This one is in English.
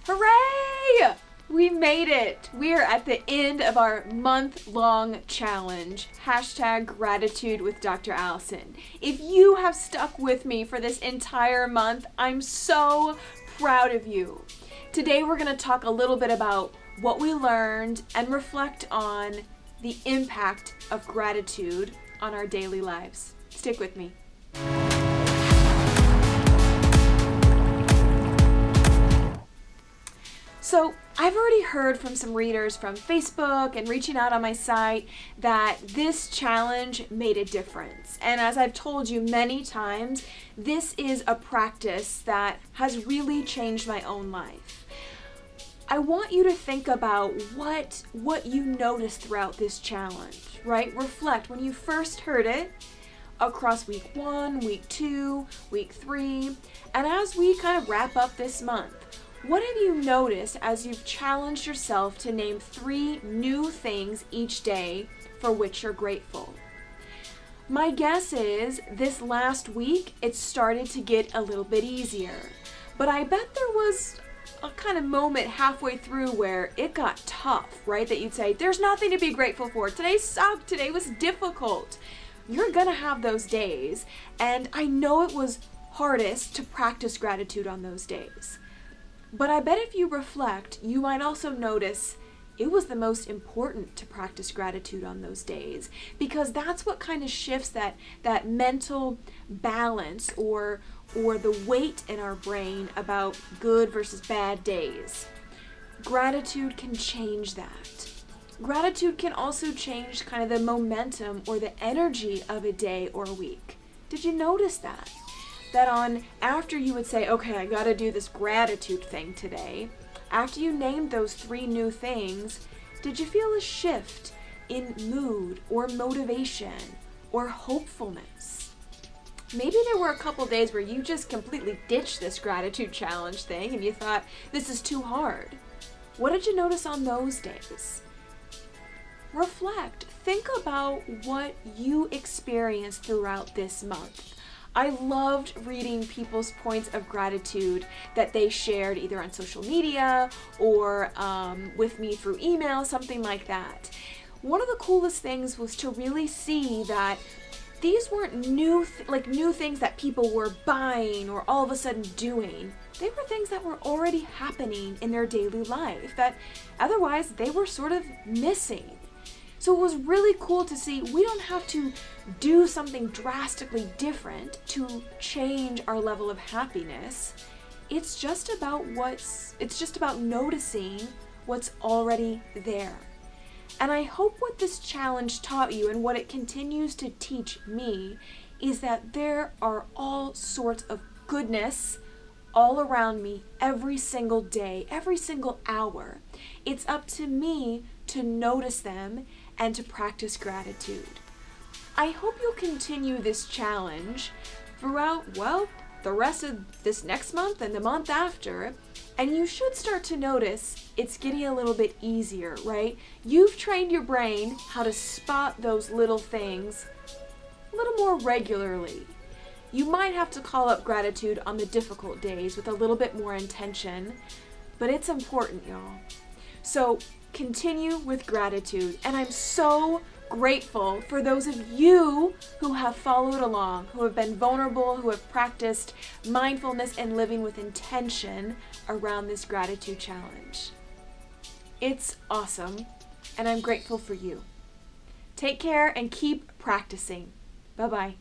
Hooray! We made it! We are at the end of our month-long challenge. #gratitude with Dr. Allison. If you have stuck with me for this entire month, I'm so proud of you. Today we're going to talk a little bit about what we learned and reflect on the impact of gratitude on our daily lives. Stick with me. So I've already heard from some readers from Facebook and reaching out on my site that this challenge made a difference. And as I've told you many times, this is a practice that has really changed my own life. I want you to think about what you noticed throughout this challenge, right? Reflect when you first heard it across week 1, week 2, week 3, and as we kind of wrap up this month. What have you noticed as you've challenged yourself to name 3 new things each day for which you're grateful? My guess is this last week it started to get a little bit easier, but I bet there was a kind of moment halfway through where it got tough, right? That you'd say, there's nothing to be grateful for. Today sucked. Today was difficult. You're gonna have those days, and I know it was hardest to practice gratitude on those days. But I bet if you reflect, you might also notice it was the most important to practice gratitude on those days, because that's what kind of shifts that mental balance or the weight in our brain about good versus bad days. Gratitude can change that. Gratitude can also change kind of the momentum or the energy of a day or a week. Did you notice that? That after you would say, okay, I gotta do this gratitude thing today, after you named those 3 new things, did you feel a shift in mood or motivation or hopefulness? Maybe there were a couple days where you just completely ditched this gratitude challenge thing and you thought, this is too hard. What did you notice on those days? Reflect. Think about what you experienced throughout this month. I loved reading people's points of gratitude that they shared either on social media or with me through email, something like that. One of the coolest things was to really see that these weren't new things that people were buying or all of a sudden doing. They were things that were already happening in their daily life that otherwise they were sort of missing. So it was really cool to see we don't have to do something drastically different to change our level of happiness. It's just about noticing what's already there. And I hope what this challenge taught you and what it continues to teach me is that there are all sorts of goodness all around me every single day, every single hour. It's up to me to notice them and to practice gratitude. I hope you'll continue this challenge throughout, the rest of this next month and the month after, and you should start to notice it's getting a little bit easier, right? You've trained your brain how to spot those little things a little more regularly. You might have to call up gratitude on the difficult days with a little bit more intention, but it's important, y'all. So continue with gratitude, and I'm so grateful for those of you who have followed along, who have been vulnerable, who have practiced mindfulness and living with intention around this gratitude challenge. It's awesome, and I'm grateful for you. Take care and keep practicing. Bye-bye.